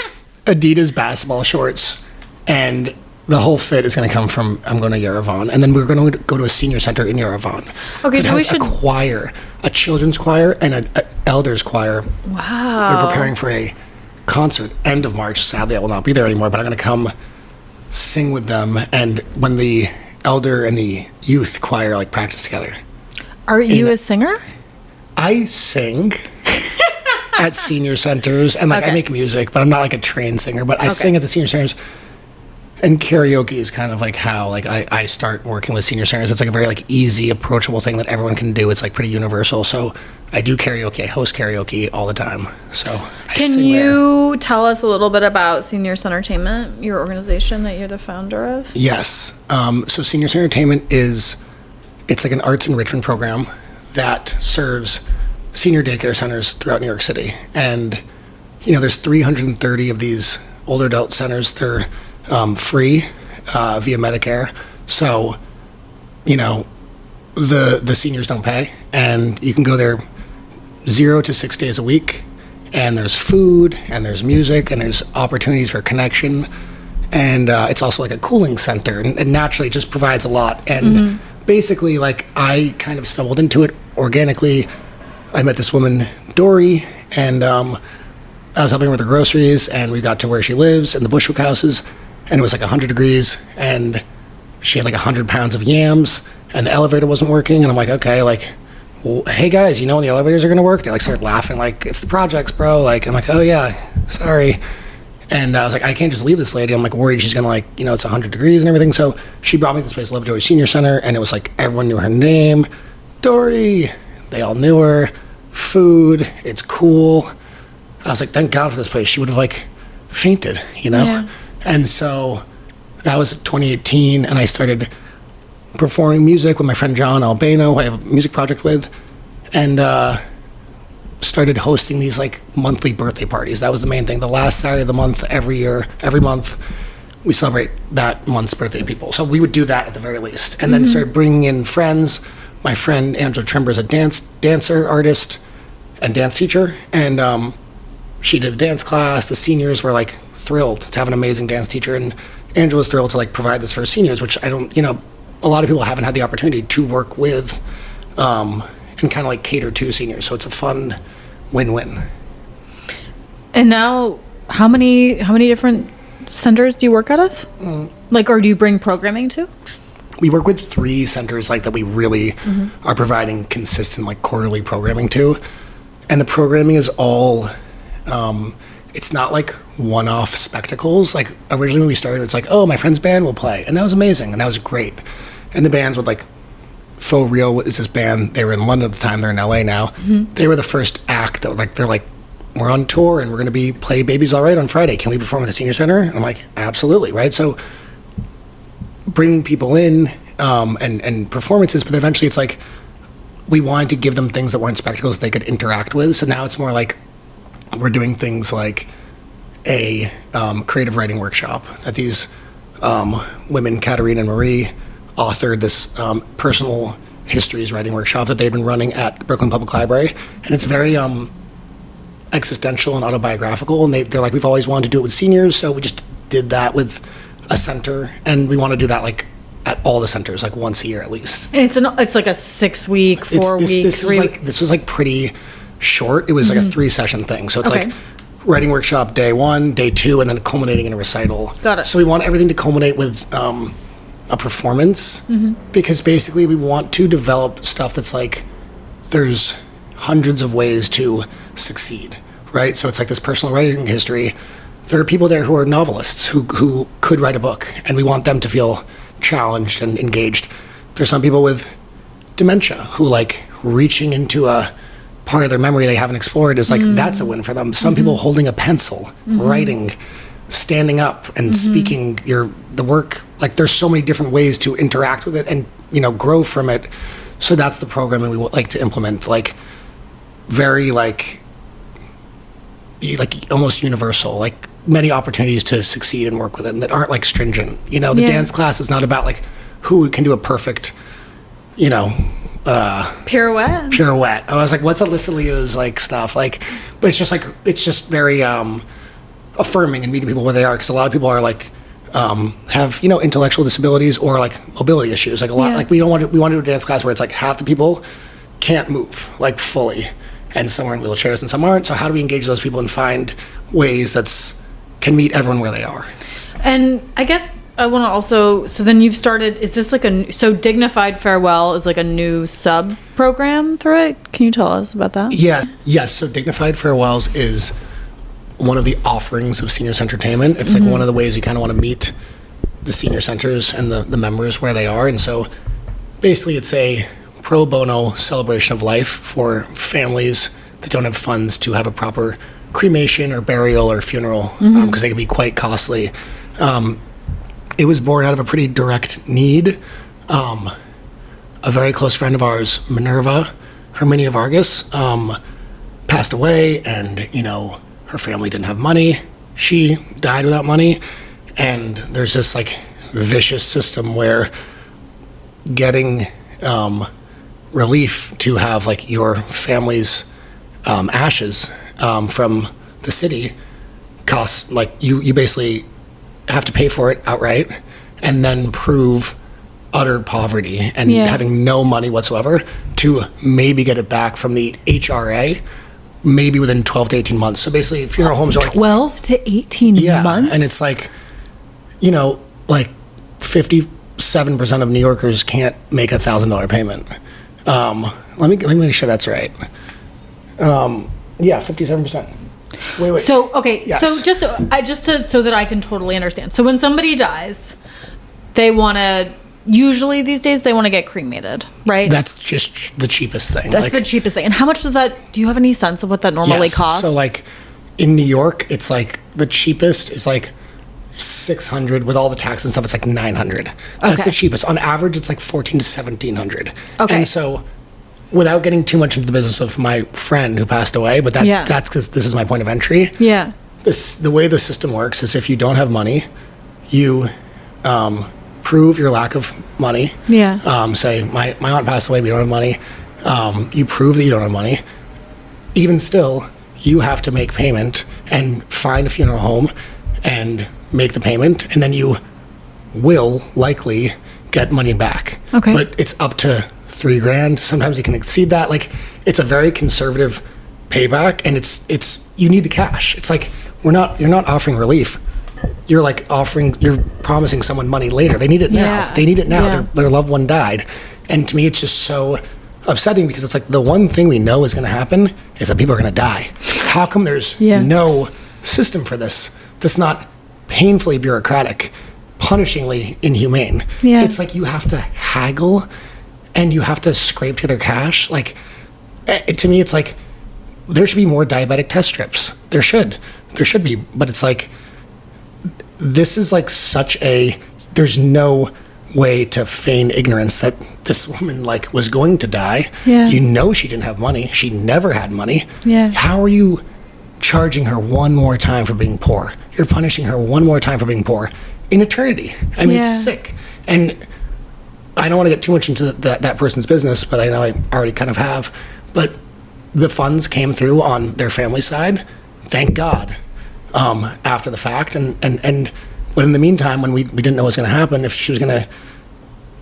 Adidas basketball shorts, and the whole fit is going to come from, I'm going to Yerevan, and then we're going to go to a senior center in Yerevan. Okay, so we should... a choir, a children's choir, and an elders choir. Wow. They're preparing for a concert end of March. Sadly, I will not be there anymore, but I'm going to come sing with them, and when the elder and the youth choir like practice together. Are you a singer? I sing at senior centers, and like I make music, but I'm not like a trained singer. But I sing at the senior centers, and karaoke is kind of like how like I start working with senior centers. It's like a very like easy, approachable thing that everyone can do. It's like pretty universal. So I do karaoke. I host karaoke all the time. So I Can sing you tell us a little bit about Seniors Entertainment, your organization that you're the founder of? Yes. So Seniors Entertainment it's like an arts enrichment program that serves senior daycare centers throughout New York City. And, there's 330 of these older adult centers. They're free via Medicare. So, the seniors don't pay. And you can go there 0 to 6 days a week. And there's food, and there's music, and there's opportunities for connection. And it's also like a cooling center. And naturally, it just provides a lot. And basically, like, I kind of stumbled into it organically. I met this woman, Dory, and I was helping her with her groceries, and we got to where she lives in the Bushwick houses, and it was like 100 degrees, and she had like 100 pounds of yams, and the elevator wasn't working, and I'm like, okay, like, well, hey guys, when the elevators are gonna work? They like start laughing, like, it's the projects, bro. Like, I'm like, oh yeah, sorry. And I was like, I can't just leave this lady. I'm like worried she's gonna like, it's 100 degrees and everything. So she brought me to this place, Lovejoy Senior Center, and it was like everyone knew her name, Dory. They all knew her. Food, it's cool. I was like, thank God for this place. She would have like fainted, Yeah. And so that was 2018, and I started performing music with my friend John Albano, who I have a music project with, and started hosting these like monthly birthday parties. That was the main thing. The last Saturday of the month, every month, we celebrate that month's birthday people. So we would do that at the very least, and then started bringing in friends. My friend Angela Trimber is a dancer, artist, and dance teacher, and she did a dance class. The seniors were like thrilled to have an amazing dance teacher, and Angela was thrilled to like provide this for seniors, which I don't, a lot of people haven't had the opportunity to work with, and kind of like cater to seniors. So it's a fun win-win. And now, how many different centers do you work out of? Like, or do you bring programming to? We work with 3 centers like that we really are providing consistent like quarterly programming to, and the programming is all it's not like one-off spectacles. Like originally when we started, it's like, oh, my friend's band will play, and that was amazing, and that was great. And the bands would like, Faux Real is this band. They were in London at the time. They're in LA now. They were the first act that like they're like, we're on tour and we're going to play Baby's All Right on Friday. Can we perform at the Senior Center? And I'm like, absolutely, right? So bringing people in and performances, but eventually it's like we wanted to give them things that weren't spectacles they could interact with. So now it's more like we're doing things like a creative writing workshop that these women, Katerina and Marie, authored this personal histories writing workshop that they've been running at Brooklyn Public Library, and it's very existential and autobiographical, and they're like, we've always wanted to do it with seniors, so we just did that with a center, and we want to do that like at all the centers, like once a year at least. And it's like a 6-week, 4-week, this was like pretty short. It was like a 3-session thing, so it's like writing workshop day 1, day 2, and then culminating in a recital. Got it. So we want everything to culminate with a performance, because basically we want to develop stuff that's like, there's hundreds of ways to succeed, right? So it's like this personal writing history. There are people there who are novelists who could write a book, and we want them to feel challenged and engaged. There's some people with dementia who like reaching into a part of their memory they haven't explored is like, that's a win for them. Some people holding a pencil, writing, standing up and speaking the work. Like there's so many different ways to interact with it and, grow from it. So that's the programming we would like to implement, like very like almost universal, like many opportunities to succeed and work with it, and that aren't like stringent. The dance class is not about like who can do a perfect, pirouette. I was like, what's Alyssa Leo's like stuff like, but it's just very affirming and meeting people where they are, because a lot of people are like have intellectual disabilities or like mobility issues, like a lot. Like we want to do a dance class where it's like half the people can't move like fully, and some are in wheelchairs and some aren't. So how do we engage those people and find ways can meet everyone where they are? And I guess I want to also, so then you've started, is this like so Dignified Farewell is like a new sub program through it? Can you tell us about that? Yeah. Yes. So Dignified Farewells is one of the offerings of Seniors Entertainment. It's like one of the ways you kind of want to meet the senior centers and the members where they are. And so basically it's a pro bono celebration of life for families that don't have funds to have a proper cremation or burial or funeral, because they can be quite costly. It was born out of a pretty direct need. A very close friend of ours, Minerva Herminia Vargas, passed away, and her family didn't have money. She died without money, and there's this like vicious system where getting relief to have like your family's ashes from the city costs, like you basically have to pay for it outright and then prove utter poverty and having no money whatsoever to maybe get it back from the HRA maybe within 12 to 18 months. So basically funeral homes are like 12 to 18 months? And it's like, like 57% of New Yorkers can't make $1,000 payment. Let me make sure that's right. 57%. Wait. So okay, Yes. so so that I can totally understand. So when somebody dies, they want to usually these days they want to get cremated, right? That's just the cheapest thing. That's the cheapest thing. And how much does that? Do you have any sense of what that normally costs? So like in New York, it's like the cheapest is like $600 with all the tax and stuff. It's like $900. That's the cheapest. On average, it's like $1,400 to $1,700. Okay. And so, without getting too much into the business of my friend who passed away, but that's because this is my point of entry. Yeah. The way the system works is if you don't have money, you prove your lack of money. Yeah. Say my aunt passed away, we don't have money. You prove that you don't have money. Even still, you have to make payment and find a funeral home and make the payment, and then you will likely get money back. Okay. But it's up to $3,000. Sometimes you can exceed that. Like, it's a very conservative payback, and it's you need the cash. It's like you're not offering relief. You're promising someone money later. They need it now. Yeah. They need it now. Yeah. Their loved one died. And to me, it's just so upsetting because it's like the one thing we know is going to happen is that people are going to die. How come there's no system for this? That's not painfully bureaucratic, punishingly inhumane. Yeah. It's like you have to haggle and you have to scrape together cash. Like, to me, it's like there should be more diabetic test strips. There should be. But it's like, this is like there's no way to feign ignorance that this woman like was going to die. Yeah. She didn't have money. She never had money. Yeah. How are you charging her one more time for being poor? You're punishing her one more time for being poor in eternity. I mean, it's sick. And I don't want to get too much into that person's business, but I know I already kind of have. But the funds came through on their family side, thank God, after the fact. But in the meantime, when we didn't know what was going to happen, if she was going to,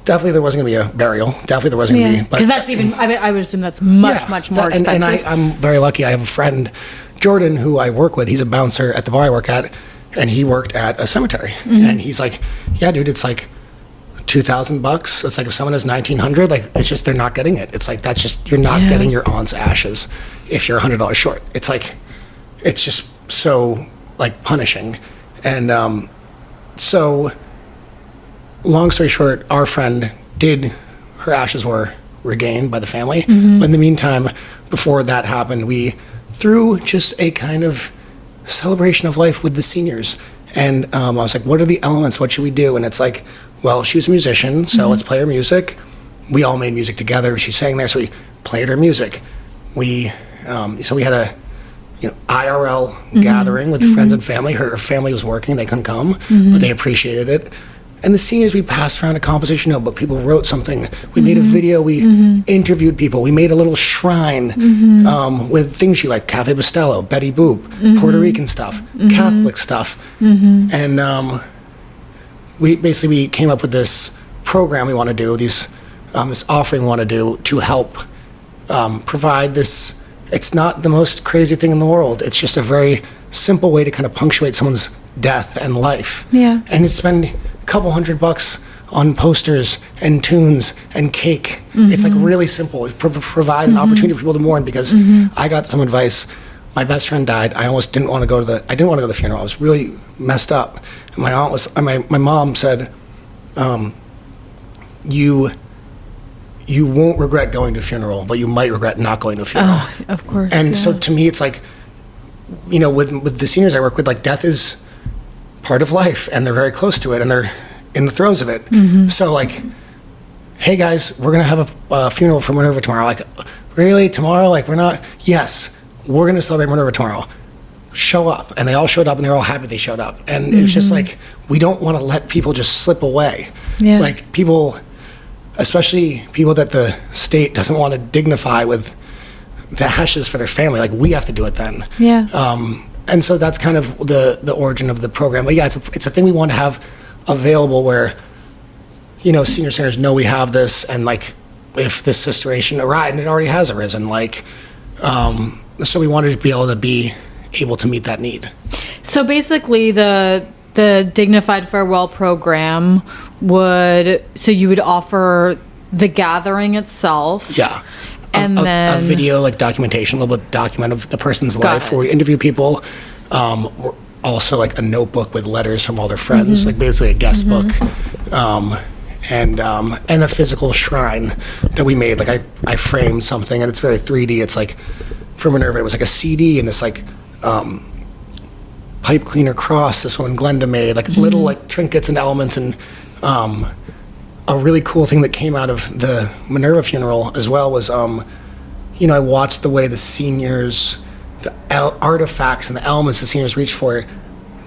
definitely there wasn't going to be a burial. Definitely there wasn't going to be. Because that's even, I would assume that's much more expensive. And I'm very lucky. I have a friend, Jordan, who I work with. He's a bouncer at the bar I work at, and he worked at a cemetery. And he's like, yeah, dude, it's like $2,000. It's like if someone has $1,900, like it's just they're not getting it. It's like that's just you're not getting your aunt's ashes if you're $100 short. It's like it's just so like punishing. And so long story short, our friend her ashes were regained by the family. But in the meantime, before that happened, we threw just a kind of celebration of life with the seniors. And I was like, what are the elements? What should we do? And it's like, well, she was a musician, so let's play her music. We all made music together. She sang there, so we played her music. So we had a IRL gathering with friends and family. Her family was working. They couldn't come, but they appreciated it. And the seniors, we passed around a composition notebook. People wrote something. We made a video. We interviewed people. We made a little shrine with things she liked: Cafe Bustelo, Betty Boop, Puerto Rican stuff, Catholic stuff. And we came up with this program we want to do, this offering we want to do to help provide this. It's not the most crazy thing in the world. It's just a very simple way to kind of punctuate someone's death and life. Yeah. And it's been couple $100 on posters and tunes and cake. It's like really simple. Provide an opportunity for people to mourn, because I got some advice. My best friend died. I almost didn't want to go to the funeral. I was really messed up. And my mom said, you won't regret going to a funeral, but you might regret not going to a funeral. Of course. And so to me, it's like, with the seniors I work with, like, death is part of life, and they're very close to it, and they're in the throes of it. So like, hey guys, we're gonna have a funeral for Minerva tomorrow. Like, really, tomorrow? Like, we're not? Yes, we're gonna celebrate Minerva tomorrow. Show up. And they all showed up, and they're all happy they showed up. And it's just like, we don't want to let people just slip away. Yeah. Like, people, especially people that the state doesn't want to dignify with the ashes for their family, like, we have to do it then. Yeah. And so that's kind of the origin of the program. But yeah, it's a thing we want to have available, where, senior centers know we have this, and like, if this situation arrived, and it already has arisen, like, so we wanted to be able to meet that need. So basically, the Dignified Farewell program you would offer the gathering itself. Yeah. And then a video, like, documentation, a little bit document of the person's life, where we interview people. We're also like a notebook with letters from all their friends, like basically a guest book, and a physical shrine that we made. Like, I framed something, and it's very 3D. It's like, for Minerva, it was like a CD and this like pipe cleaner cross this one Glenda made, like little like trinkets and elements, and a really cool thing that came out of the Minerva funeral as well was, I watched the way the seniors, the artifacts and the elements the seniors reached for,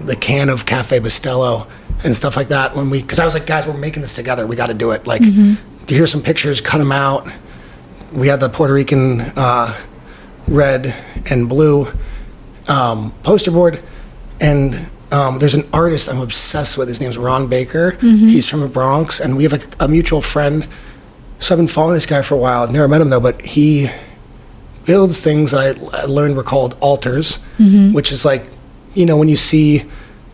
the can of Cafe Bustelo and stuff like that, because I was like, guys, we're making this together. We got to do it. Like, here's some pictures, cut them out. We had the Puerto Rican red and blue poster board, and there's an artist I'm obsessed with. His name's Ron Baker. He's from the Bronx, and we have a mutual friend. So I've been following this guy for a while. I've never met him though, but he builds things that I learned were called altars, which is like, when you see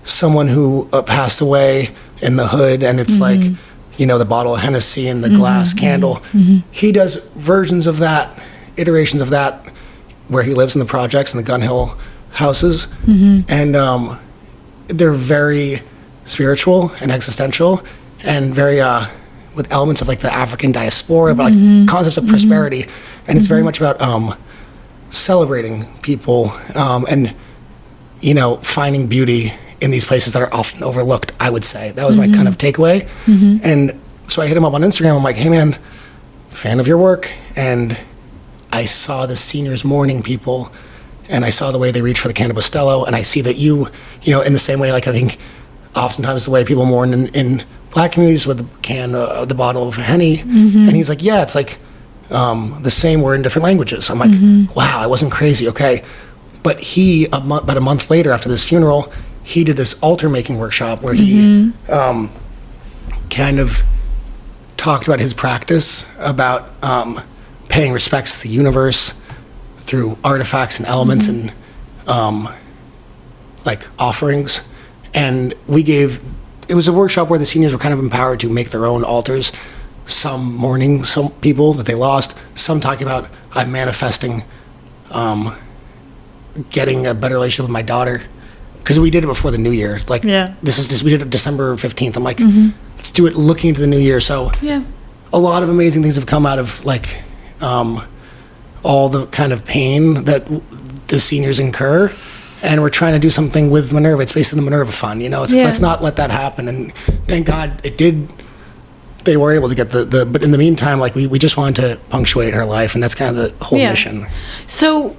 someone who passed away in the hood, and it's like, the bottle of Hennessy and the glass candle. He does versions of that, iterations of that, where he lives in the projects and the Gun Hill houses, and they're very spiritual and existential, and very with elements of like the African diaspora, but like concepts of prosperity, and it's very much about celebrating people, and finding beauty in these places that are often overlooked. I would say that was my kind of takeaway, and so I hit him up on Instagram. I'm like, hey man, fan of your work, and I saw the seniors mourning people, and I saw the way they reach for the can of Bustelo, and I see that you in the same way, like I think oftentimes the way people mourn in Black communities with the bottle of Henny, and he's like, yeah, it's like the same word in different languages. I'm like, wow, I wasn't crazy, okay. But he, about a month later after this funeral, he did this altar making workshop where he kind of talked about his practice about paying respects to the universe through artifacts and elements and like offerings. And it was a workshop where the seniors were kind of empowered to make their own altars, some mourning some people that they lost, some talking about, I'm manifesting getting a better relationship with my daughter, because we did it before the new year. Like, we did it December 15th. I'm like, let's do it looking into the new year. So a lot of amazing things have come out of like all the kind of pain that the seniors incur, and we're trying to do something with Minerva. It's basically the Minerva Fund, let's not let that happen. And thank God it did. They were able to get but in the meantime, like we just wanted to punctuate her life, and that's kind of the whole mission. So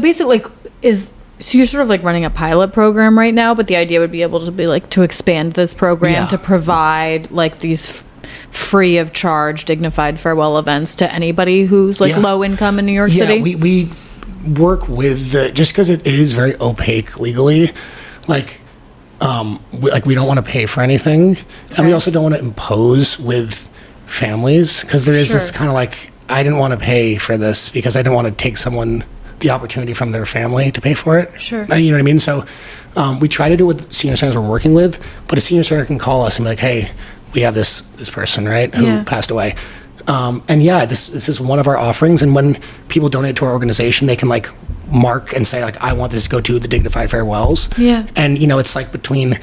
basically, you're sort of like running a pilot program right now, but the idea would be able to be like to expand this program to provide like these free of charge dignified farewell events to anybody who's like low income in New York City. Yeah, we work with just because it is very opaque legally, like we don't want to pay for anything, and we also don't want to impose with families, because there is this kind of like, I didn't want to pay for this because I didn't want to take someone the opportunity from their family to pay for it. Sure. You know what I mean? So We try to do it with senior centers we're working with, but a senior center can call us and be like, hey, we have this person, right, who passed away. And yeah, this is one of our offerings. And when people donate to our organization, they can like mark and say like, I want this to go to the dignified farewells. Yeah. And it's like between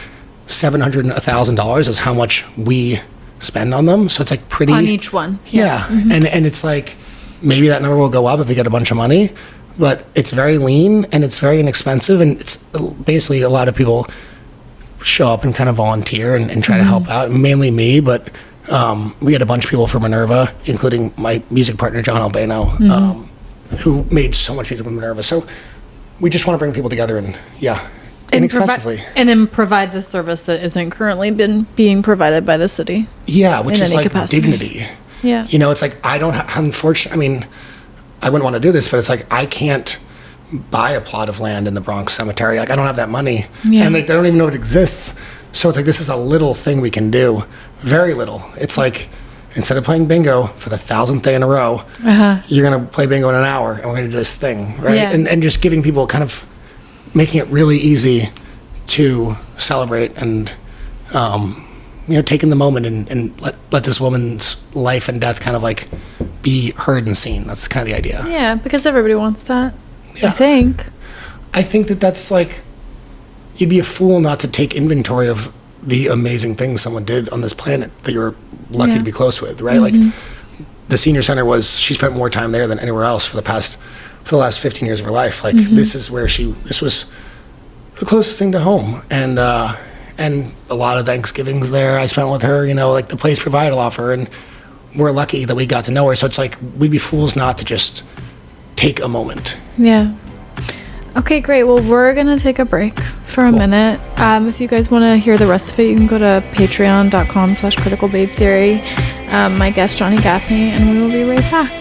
$700 and $1,000 is how much we spend on them. So it's like pretty on each one. Yeah. Mm-hmm. And it's like, maybe that number will go up if we get a bunch of money, but it's very lean and it's very inexpensive. And it's basically a lot of people show up and kind of volunteer and try to help out, mainly me, but we had a bunch of people from Minerva, including my music partner, John Albano, who made so much music with Minerva. So we just want to bring people together and, inexpensively. And then provide the service that isn't currently being provided by the city. Yeah, which is like capacity. dignity. Yeah. It's like unfortunately, I mean, I wouldn't want to do this, but it's like I can't buy a plot of land in the Bronx Cemetery. Like I don't have that money. Yeah. And like they don't even know it exists. So it's like this is a little thing we can do. Very little. It's like instead of playing bingo for the 1,000th day in a row, you're going to play bingo in an hour and we're going to do this thing, right? Yeah. And just giving people kind of making it really easy to celebrate and taking the moment and let this woman's life and death kind of like be heard and seen. That's kind of the idea. Yeah, because everybody wants that. Yeah. I think that's like, you'd be a fool not to take inventory of the amazing things someone did on this planet that you're lucky to be close with, right? Like the senior center she spent more time there than anywhere else for the last 15 years of her life. Like this is where this was the closest thing to home. And a lot of Thanksgivings there I spent with her, like the place provided a lot for her, and we're lucky that we got to know her. So it's like, we'd be fools not to just take a moment. Yeah. Okay, great. Well, we're going to take a break for a minute. If you guys want to hear the rest of it, you can go to patreon.com/criticalbabetheory. My guest, Johnny Gaffney, and we will be right back.